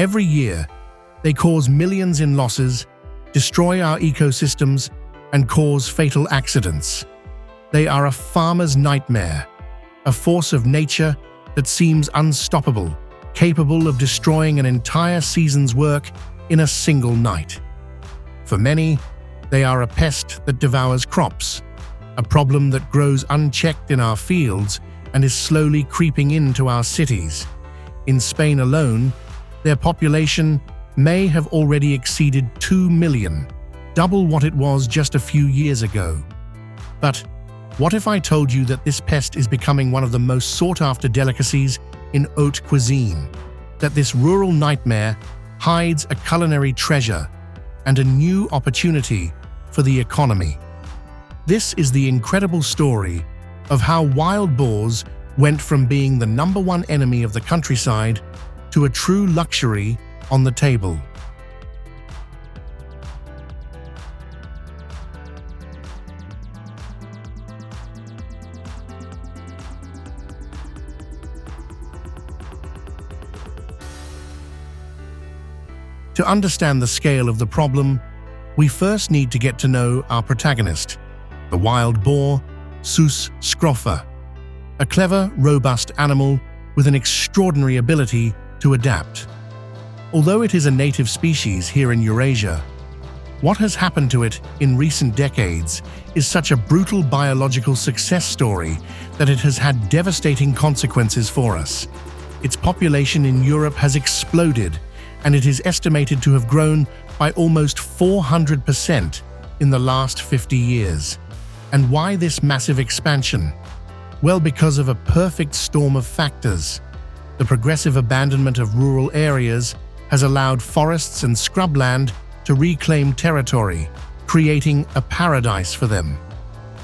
Every year, they cause millions in losses, destroy our ecosystems, and cause fatal accidents. They are a farmer's nightmare, a force of nature that seems unstoppable, capable of destroying an entire season's work in a single night. For many, they are a pest that devours crops, a problem that grows unchecked in our fields and is slowly creeping into our cities. In Spain alone, their population may have already exceeded 2 million, double what it was just a few years ago. But what if I told you that this pest is becoming one of the most sought-after delicacies in haute cuisine? That this rural nightmare hides a culinary treasure and a new opportunity for the economy. This is the incredible story of how wild boars went from being the #1 enemy of the countryside to a true luxury on the table. To understand the scale of the problem, we first need to get to know our protagonist, the wild boar, Sus scroffa, a clever, robust animal with an extraordinary ability to adapt. Although it is a native species here in Eurasia, what has happened to it in recent decades is such a brutal biological success story that it has had devastating consequences for us. Its population in Europe has exploded, and it is estimated to have grown by almost 400% in the last 50 years. And why this massive expansion? Well, because of a perfect storm of factors. The progressive abandonment of rural areas has allowed forests and scrubland to reclaim territory, creating a paradise for them.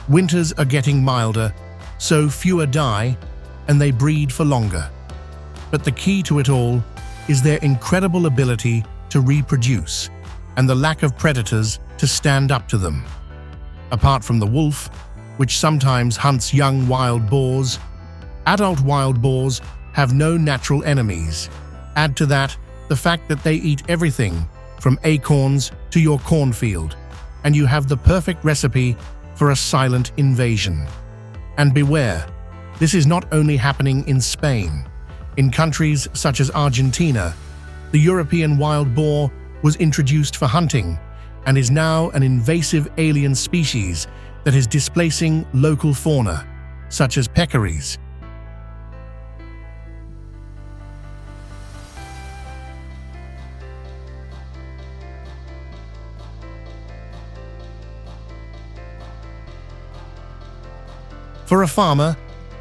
Winters are getting milder, so fewer die, and they breed for longer. But the key to it all is their incredible ability to reproduce and the lack of predators to stand up to them. Apart from the wolf, which sometimes hunts young wild boars, adult wild boars have no natural enemies. Add to that the fact that they eat everything from acorns to your cornfield, and you have the perfect recipe for a silent invasion. And beware, this is not only happening in Spain. In countries such as Argentina, the European wild boar was introduced for hunting and is now an invasive alien species that is displacing local fauna, such as peccaries. For a farmer,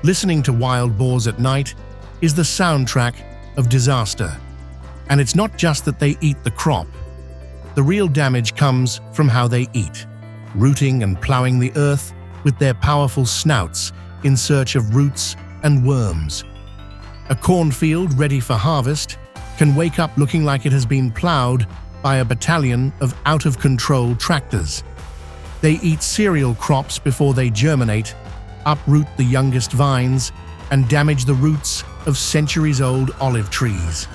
listening to wild boars at night is the soundtrack of disaster. And it's not just that they eat the crop. The real damage comes from how they eat, rooting and plowing the earth with their powerful snouts in search of roots and worms. A cornfield ready for harvest can wake up looking like it has been plowed by a battalion of out-of-control tractors. They eat cereal crops before they germinate, uproot the youngest vines, and damage the roots of centuries-old olive trees.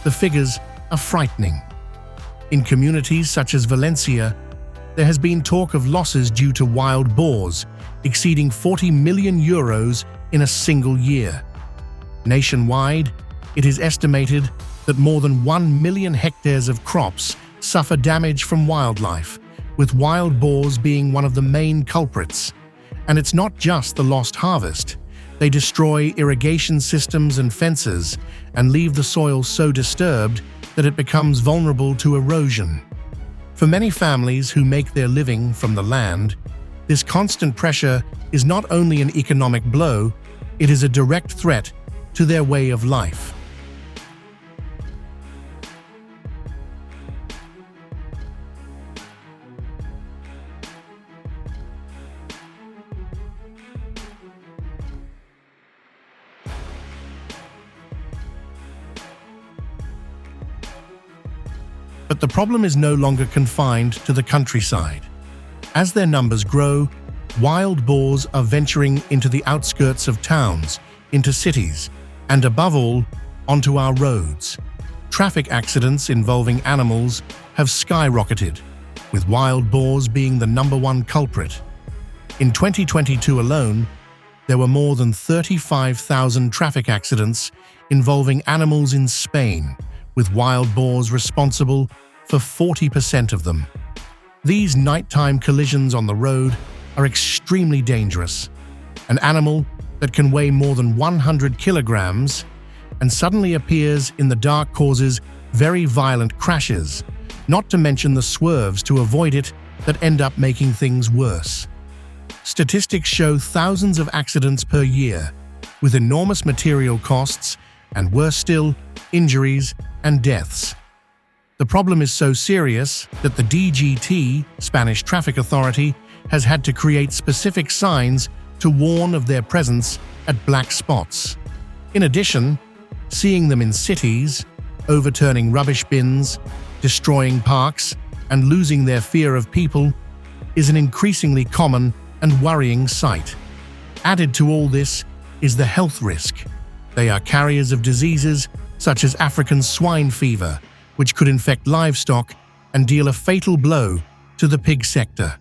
The figures are frightening. In communities such as Valencia, there has been talk of losses due to wild boars exceeding 40 million euros in a single year. Nationwide, it is estimated that more than 1 million hectares of crops suffer damage from wildlife, with wild boars being one of the main culprits. And it's not just the lost harvest. They destroy irrigation systems and fences and leave the soil so disturbed that it becomes vulnerable to erosion. For many families who make their living from the land, this constant pressure is not only an economic blow, it is a direct threat to their way of life. But the problem is no longer confined to the countryside. As their numbers grow, wild boars are venturing into the outskirts of towns, into cities, and above all, onto our roads. Traffic accidents involving animals have skyrocketed, with wild boars being the #1 culprit. In 2022 alone, there were more than 35,000 traffic accidents involving animals in Spain, with wild boars responsible for 40% of them. These nighttime collisions on the road are extremely dangerous. An animal that can weigh more than 100 kilograms and suddenly appears in the dark causes very violent crashes, not to mention the swerves to avoid it that end up making things worse. Statistics show thousands of accidents per year, with enormous material costs and, worse still, injuries and deaths. The problem is so serious that the DGT, Spanish Traffic Authority, has had to create specific signs to warn of their presence at black spots. In addition, seeing them in cities, overturning rubbish bins, destroying parks, and losing their fear of people is an increasingly common and worrying sight. Added to all this is the health risk. They are carriers of diseases such as African swine fever, which could infect livestock and deal a fatal blow to the pig sector.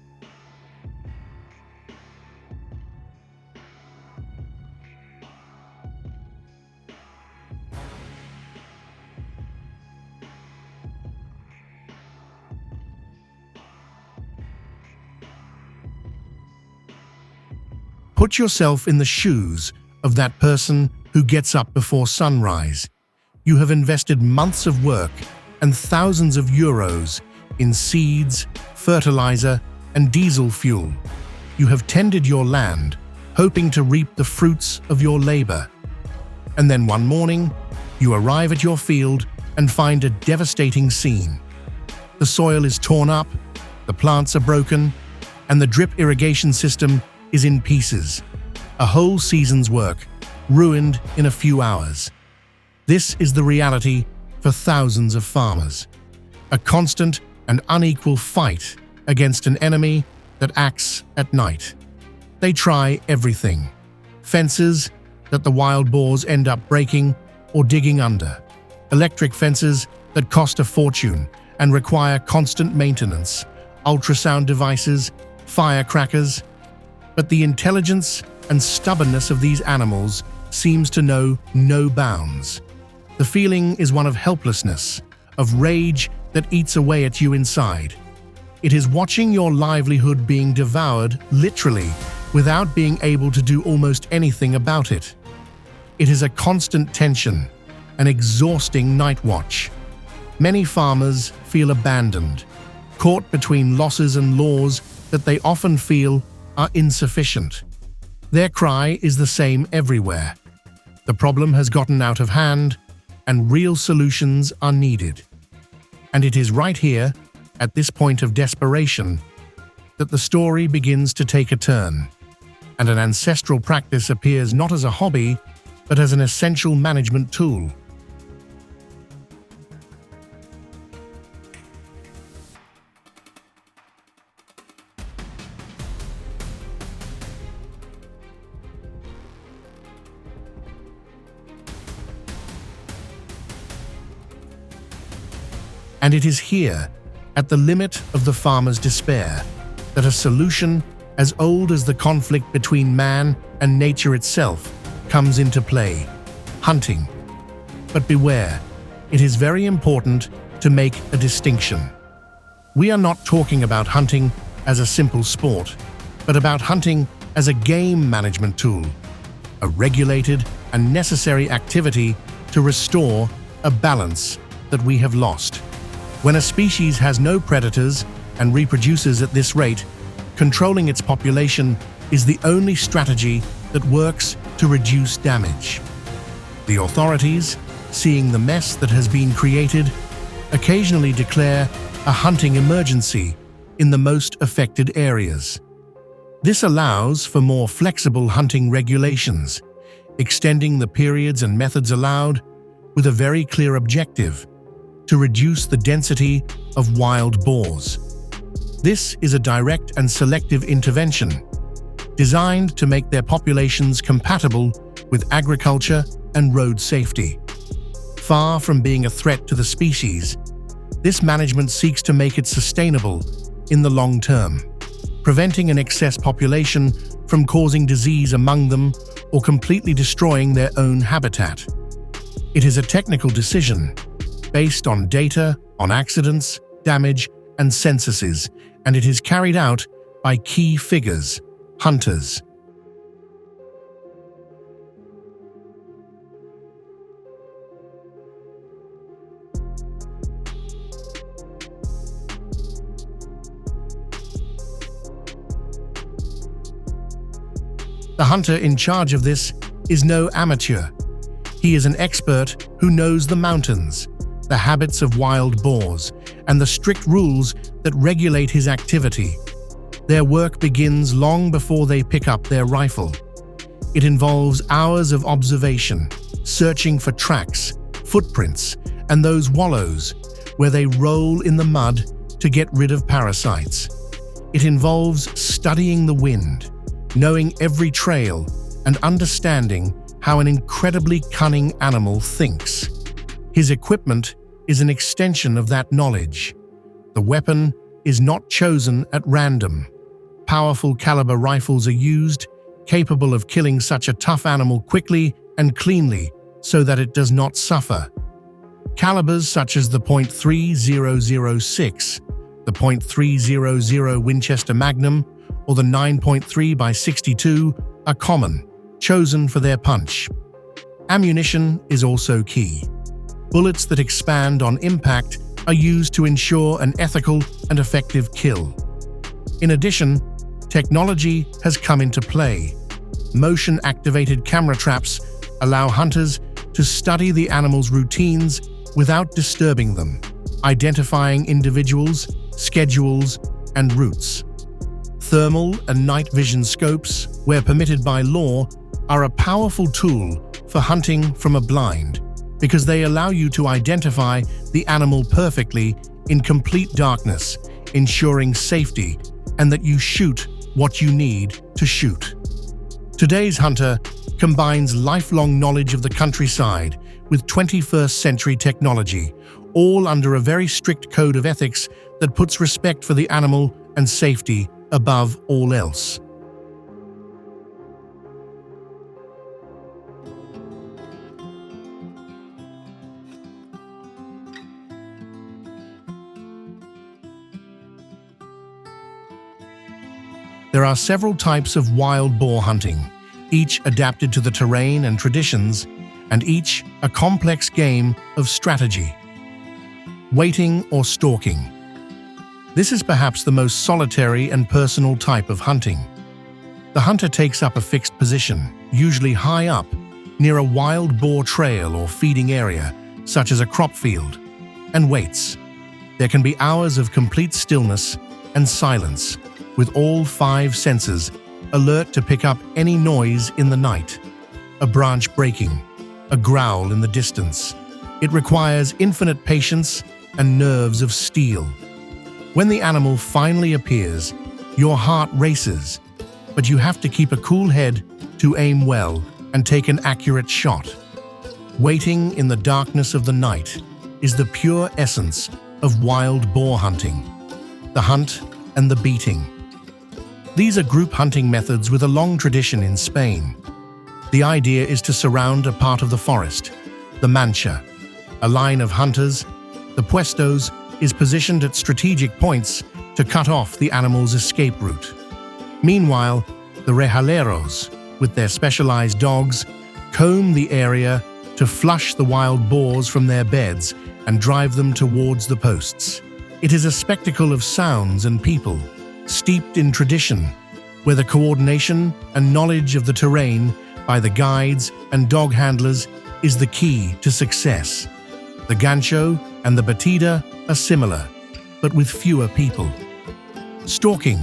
Put yourself in the shoes of that person who gets up before sunrise. You have invested months of work and thousands of euros in seeds, fertilizer, and diesel fuel. You have tended your land, hoping to reap the fruits of your labor. And then one morning, you arrive at your field and find a devastating scene. The soil is torn up, the plants are broken, and the drip irrigation system is in pieces. A whole season's work, ruined in a few hours. This is the reality for thousands of farmers. A constant and unequal fight against an enemy that acts at night. They try everything. Fences that the wild boars end up breaking or digging under. Electric fences that cost a fortune and require constant maintenance. Ultrasound devices, firecrackers. But the intelligence and stubbornness of these animals seems to know no bounds. The feeling is one of helplessness, of rage that eats away at you inside. It is watching your livelihood being devoured, literally, without being able to do almost anything about it. It is a constant tension, an exhausting night watch. Many farmers feel abandoned, caught between losses and laws that they often feel are insufficient. Their cry is the same everywhere. The problem has gotten out of hand, and real solutions are needed. And it is right here, at this point of desperation, that the story begins to take a turn, and an ancestral practice appears not as a hobby, but as an essential management tool. And it is here, at the limit of the farmer's despair, that a solution as old as the conflict between man and nature itself comes into play: hunting. But beware, it is very important to make a distinction. We are not talking about hunting as a simple sport, but about hunting as a game management tool, a regulated and necessary activity to restore a balance that we have lost. When a species has no predators and reproduces at this rate, controlling its population is the only strategy that works to reduce damage. The authorities, seeing the mess that has been created, occasionally declare a hunting emergency in the most affected areas. This allows for more flexible hunting regulations, extending the periods and methods allowed with a very clear objective: to reduce the density of wild boars. This is a direct and selective intervention, designed to make their populations compatible with agriculture and road safety. Far from being a threat to the species, this management seeks to make it sustainable in the long term, preventing an excess population from causing disease among them or completely destroying their own habitat. It is a technical decision based on data on accidents, damage, and censuses, and it is carried out by key figures, hunters. The hunter in charge of this is no amateur. He is an expert who knows the mountains, the habits of wild boars, and the strict rules that regulate his activity. Their work begins long before they pick up their rifle. It involves hours of observation, searching for tracks, footprints, and those wallows where they roll in the mud to get rid of parasites. It involves studying the wind, knowing every trail, and understanding how an incredibly cunning animal thinks. His equipment is an extension of that knowledge. The weapon is not chosen at random. Powerful caliber rifles are used, capable of killing such a tough animal quickly and cleanly so that it does not suffer. Calibers such as the .3006, the .300 Winchester Magnum, or the 9.3x62 are common, chosen for their punch. Ammunition is also key. Bullets that expand on impact are used to ensure an ethical and effective kill. In addition, technology has come into play. Motion-activated camera traps allow hunters to study the animal's routines without disturbing them, identifying individuals, schedules, and routes. Thermal and night vision scopes, where permitted by law, are a powerful tool for hunting from a blind because they allow you to identify the animal perfectly in complete darkness, ensuring safety and that you shoot what you need to shoot. Today's hunter combines lifelong knowledge of the countryside with 21st century technology, all under a very strict code of ethics that puts respect for the animal and safety above all else. There are several types of wild boar hunting, each adapted to the terrain and traditions, and each a complex game of strategy. Waiting or stalking. This is perhaps the most solitary and personal type of hunting. The hunter takes up a fixed position, usually high up, near a wild boar trail or feeding area, such as a crop field, and waits. There can be hours of complete stillness and silence, with all 5 senses alert to pick up any noise in the night. A branch breaking, a growl in the distance. It requires infinite patience and nerves of steel. When the animal finally appears, your heart races, but you have to keep a cool head to aim well and take an accurate shot. Waiting in the darkness of the night is the pure essence of wild boar hunting. The hunt and the beating. These are group hunting methods with a long tradition in Spain. The idea is to surround a part of the forest, the mancha, a line of hunters. The puestos is positioned at strategic points to cut off the animal's escape route. Meanwhile, the rejaleros, with their specialized dogs, comb the area to flush the wild boars from their beds and drive them towards the posts. It is a spectacle of sounds and people, steeped in tradition, where the coordination and knowledge of the terrain by the guides and dog handlers is the key to success. The gancho and the batida are similar, but with fewer people. Stalking.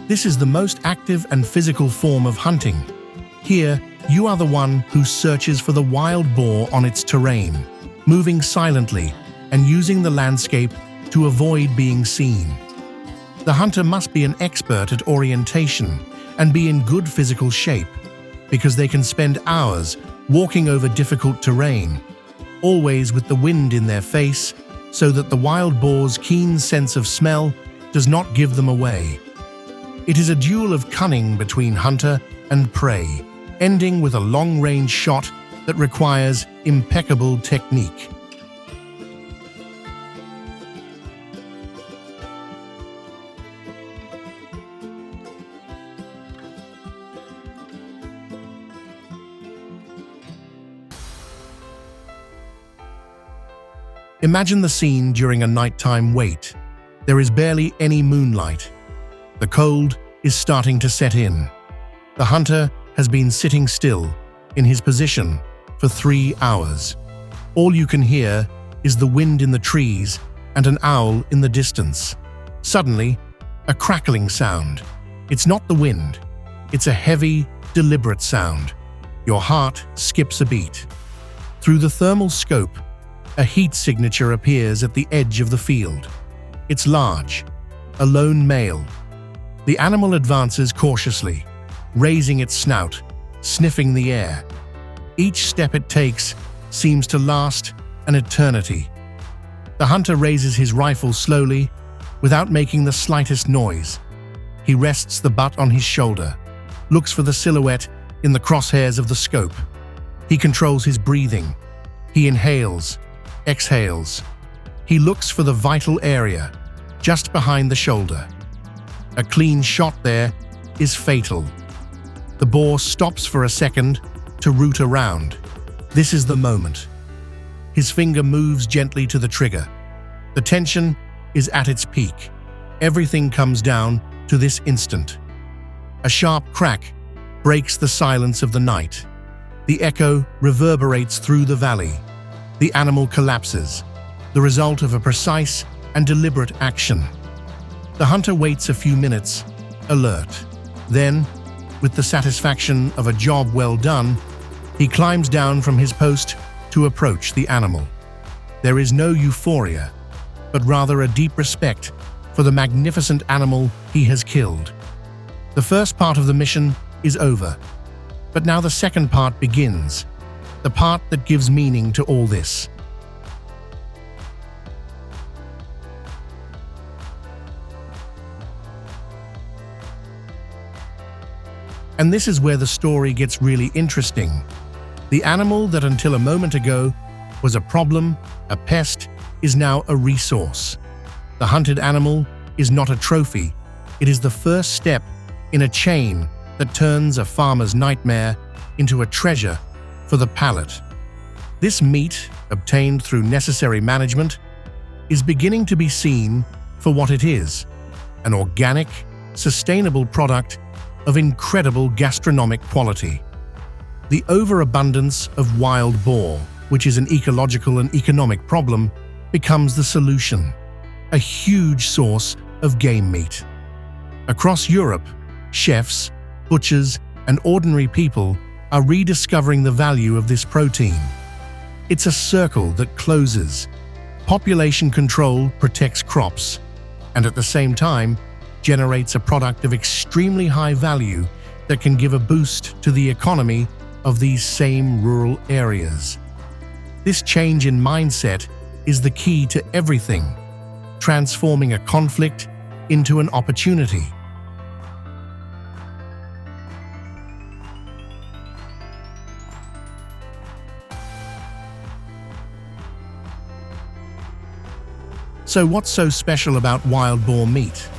This is the most active and physical form of hunting. Here, you are the one who searches for the wild boar on its terrain, moving silently and using the landscape to avoid being seen. The hunter must be an expert at orientation and be in good physical shape, because they can spend hours walking over difficult terrain. always with the wind in their face, so that the wild boar's keen sense of smell does not give them away. It is a duel of cunning between hunter and prey, ending with a long-range shot that requires impeccable technique. Imagine the scene during a nighttime wait. There is barely any moonlight. The cold is starting to set in. The hunter has been sitting still, in his position, for 3 hours. All you can hear is the wind in the trees and an owl in the distance. Suddenly, a crackling sound. It's not the wind. It's a heavy, deliberate sound. Your heart skips a beat. Through the thermal scope, a heat signature appears at the edge of the field. It's large, a lone male. The animal advances cautiously, raising its snout, sniffing the air. Each step it takes seems to last an eternity. The hunter raises his rifle slowly, without making the slightest noise. He rests the butt on his shoulder, looks for the silhouette in the crosshairs of the scope. He controls his breathing. He inhales, exhales. He looks for the vital area, just behind the shoulder. A clean shot there is fatal. The boar stops for a second to root around. This is the moment. His finger moves gently to the trigger. The tension is at its peak. Everything comes down to this instant. A sharp crack breaks the silence of the night. The echo reverberates through the valley. The animal collapses, the result of a precise and deliberate action. The hunter waits a few minutes, alert. Then, with the satisfaction of a job well done, he climbs down from his post to approach the animal. There is no euphoria, but rather a deep respect for the magnificent animal he has killed. The first part of the mission is over, but now the second part begins. The part that gives meaning to all this. And this is where the story gets really interesting. The animal that until a moment ago was a problem, a pest, is now a resource. The hunted animal is not a trophy. It is the first step in a chain that turns a farmer's nightmare into a treasure for the palate. This meat, obtained through necessary management, is beginning to be seen for what it is, an organic, sustainable product of incredible gastronomic quality. The overabundance of wild boar, which is an ecological and economic problem, becomes the solution, a huge source of game meat. Across Europe, chefs, butchers, and ordinary people are rediscovering the value of this protein. It's a circle that closes. Population control protects crops, and at the same time, generates a product of extremely high value that can give a boost to the economy of these same rural areas. This change in mindset is the key to everything, transforming a conflict into an opportunity. So what's so special about wild boar meat?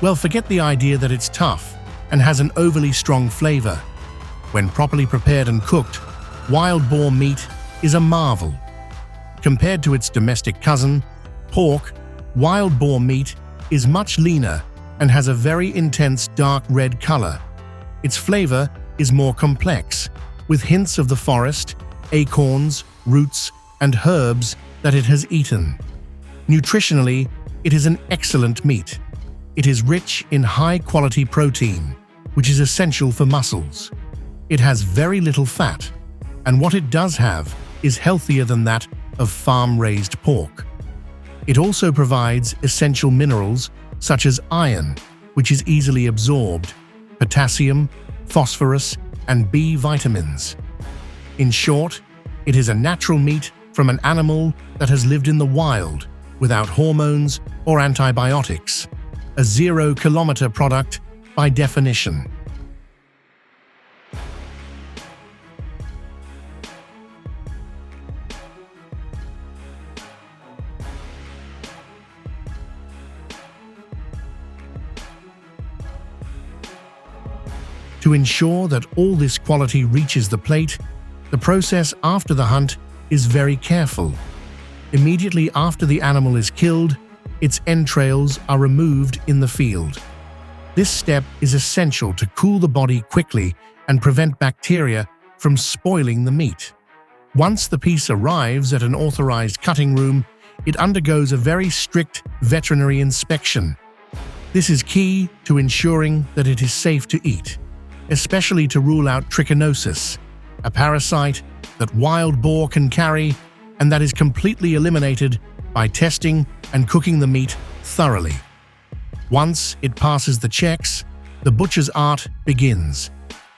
Well, forget the idea that it's tough and has an overly strong flavor. When properly prepared and cooked, wild boar meat is a marvel. Compared to its domestic cousin, pork, wild boar meat is much leaner and has a very intense dark red color. Its flavor is more complex, with hints of the forest, acorns, roots, and herbs that it has eaten. Nutritionally, it is an excellent meat. It is rich in high-quality protein, which is essential for muscles. It has very little fat, and what it does have is healthier than that of farm-raised pork. It also provides essential minerals such as iron, which is easily absorbed, potassium, phosphorus, and B vitamins. In short, it is a natural meat from an animal that has lived in the wild without hormones or antibiotics, a 0-kilometer product by definition. To ensure that all this quality reaches the plate, the process after the hunt is very careful. Immediately after the animal is killed, its entrails are removed in the field. This step is essential to cool the body quickly and prevent bacteria from spoiling the meat. Once the piece arrives at an authorized cutting room, it undergoes a very strict veterinary inspection. This is key to ensuring that it is safe to eat, especially to rule out trichinosis, a parasite that wild boar can carry and that is completely eliminated by testing and cooking the meat thoroughly. Once it passes the checks, the butcher's art begins.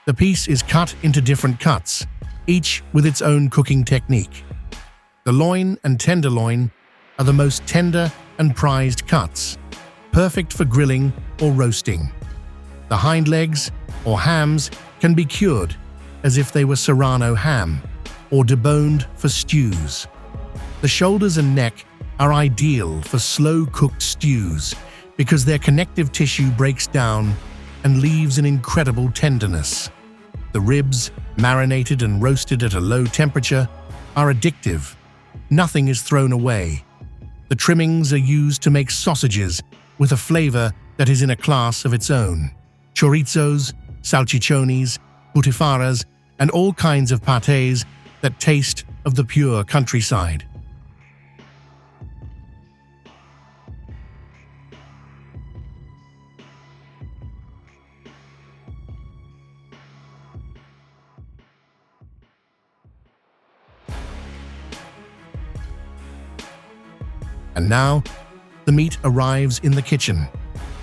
The piece is cut into different cuts, each with its own cooking technique. The loin and tenderloin are the most tender and prized cuts, perfect for grilling or roasting. The hind legs, or hams, can be cured as if they were Serrano ham, or deboned for stews. The shoulders and neck are ideal for slow-cooked stews because their connective tissue breaks down and leaves an incredible tenderness. The ribs, marinated and roasted at a low temperature, are addictive. Nothing is thrown away. The trimmings are used to make sausages with a flavor that is in a class of its own. Chorizos, salchichones, butifarras, and all kinds of pâtés that taste of the pure countryside. And now, the meat arrives in the kitchen,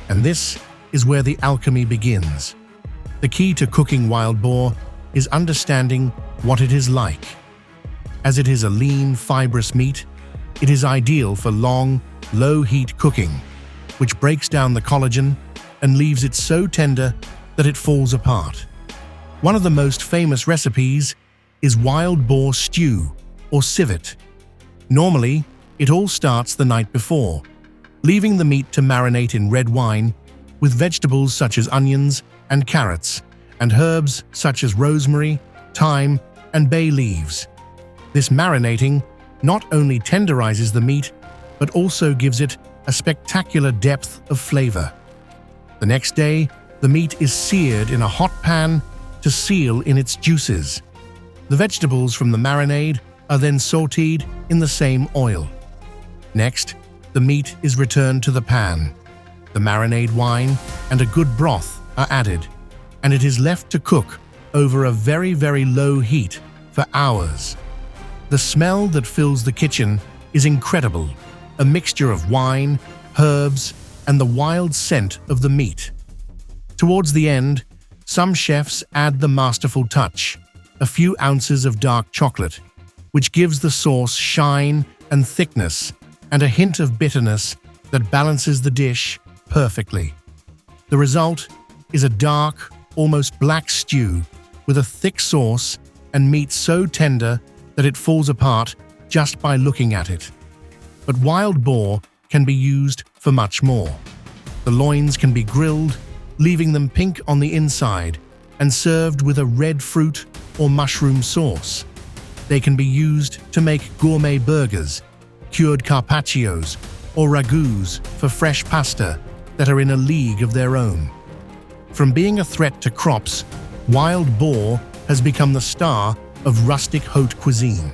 and this is where the alchemy begins. The key to cooking wild boar is understanding what it is like. As it is a lean, fibrous meat, it is ideal for long, low-heat cooking, which breaks down the collagen and leaves it so tender that it falls apart. One of the most famous recipes is wild boar stew, or civet. Normally, it all starts the night before, leaving the meat to marinate in red wine with vegetables such as onions and carrots, and herbs such as rosemary, thyme, and bay leaves. This marinating not only tenderizes the meat, but also gives it a spectacular depth of flavor. The next day, the meat is seared in a hot pan to seal in its juices. The vegetables from the marinade are then sautéed in the same oil. Next, the meat is returned to the pan. The marinade wine and a good broth are added, and it is left to cook over a very, very low heat for hours. The smell that fills the kitchen is incredible, a mixture of wine, herbs, and the wild scent of the meat. Towards the end, some chefs add the masterful touch, a few ounces of dark chocolate, which gives the sauce shine and thickness and a hint of bitterness that balances the dish perfectly. The result is a dark, almost black stew with a thick sauce and meat so tender that it falls apart just by looking at it. But wild boar can be used for much more. The loins can be grilled, leaving them pink on the inside, and served with a red fruit or mushroom sauce. They can be used to make gourmet burgers, cured carpaccios, or ragouts for fresh pasta that are in a league of their own. From being a threat to crops, wild boar has become the star of rustic haute cuisine.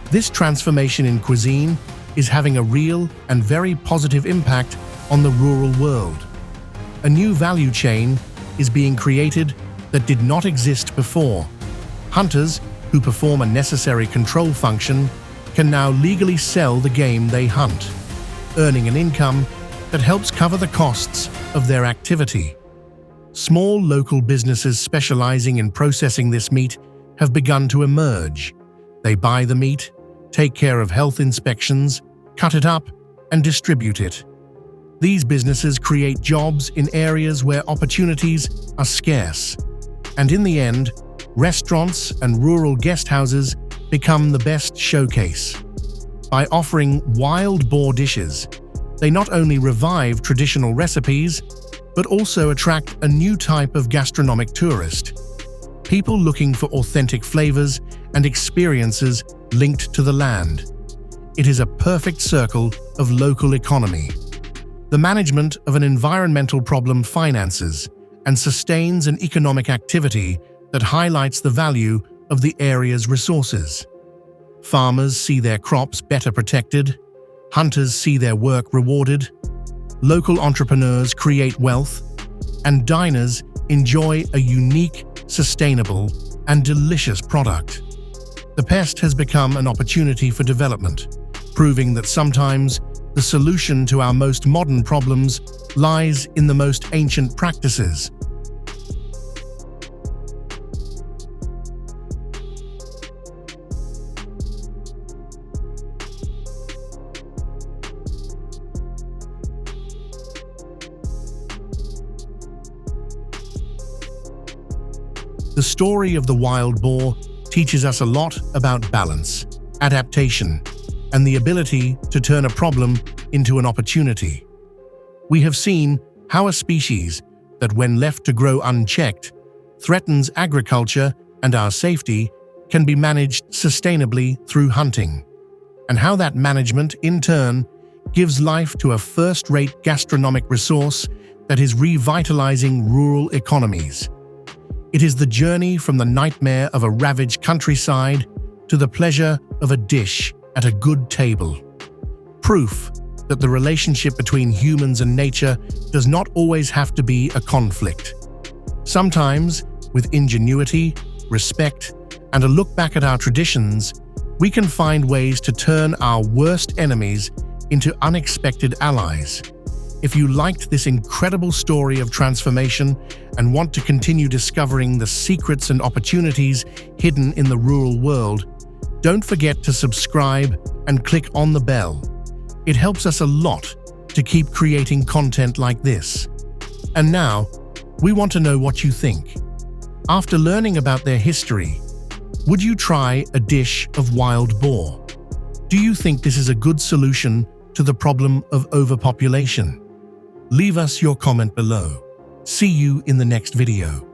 This transformation in cuisine is having a real and very positive impact on the rural world. A new value chain is being created that did not exist before. Hunters, who perform a necessary control function, can now legally sell the game they hunt, earning an income that helps cover the costs of their activity. Small local businesses specializing in processing this meat have begun to emerge. They buy the meat, take care of health inspections, cut it up, and distribute it. These businesses create jobs in areas where opportunities are scarce. And in the end, restaurants and rural guest houses become the best showcase. By offering wild boar dishes, they not only revive traditional recipes, but also attract a new type of gastronomic tourist. People looking for authentic flavors and experiences linked to the land. It is a perfect circle of local economy. The management of an environmental problem finances and sustains an economic activity that highlights the value of the area's resources. Farmers see their crops better protected, hunters see their work rewarded, local entrepreneurs create wealth, and diners enjoy a unique, sustainable, and delicious product. The pest has become an opportunity for development, proving that sometimes the solution to our most modern problems lies in the most ancient practices. The story of the wild boar teaches us a lot about balance, adaptation, and the ability to turn a problem into an opportunity. We have seen how a species that, when left to grow unchecked, threatens agriculture and our safety, can be managed sustainably through hunting, and how that management, in turn, gives life to a first-rate gastronomic resource that is revitalizing rural economies. It is the journey from the nightmare of a ravaged countryside to the pleasure of a dish at a good table. Proof that the relationship between humans and nature does not always have to be a conflict. Sometimes, with ingenuity, respect, and a look back at our traditions, we can find ways to turn our worst enemies into unexpected allies. If you liked this incredible story of transformation and want to continue discovering the secrets and opportunities hidden in the rural world, don't forget to subscribe and click on the bell. It helps us a lot to keep creating content like this. And now, we want to know what you think. After learning about their history, would you try a dish of wild boar? Do you think this is a good solution to the problem of overpopulation? Leave us your comment below. See you in the next video.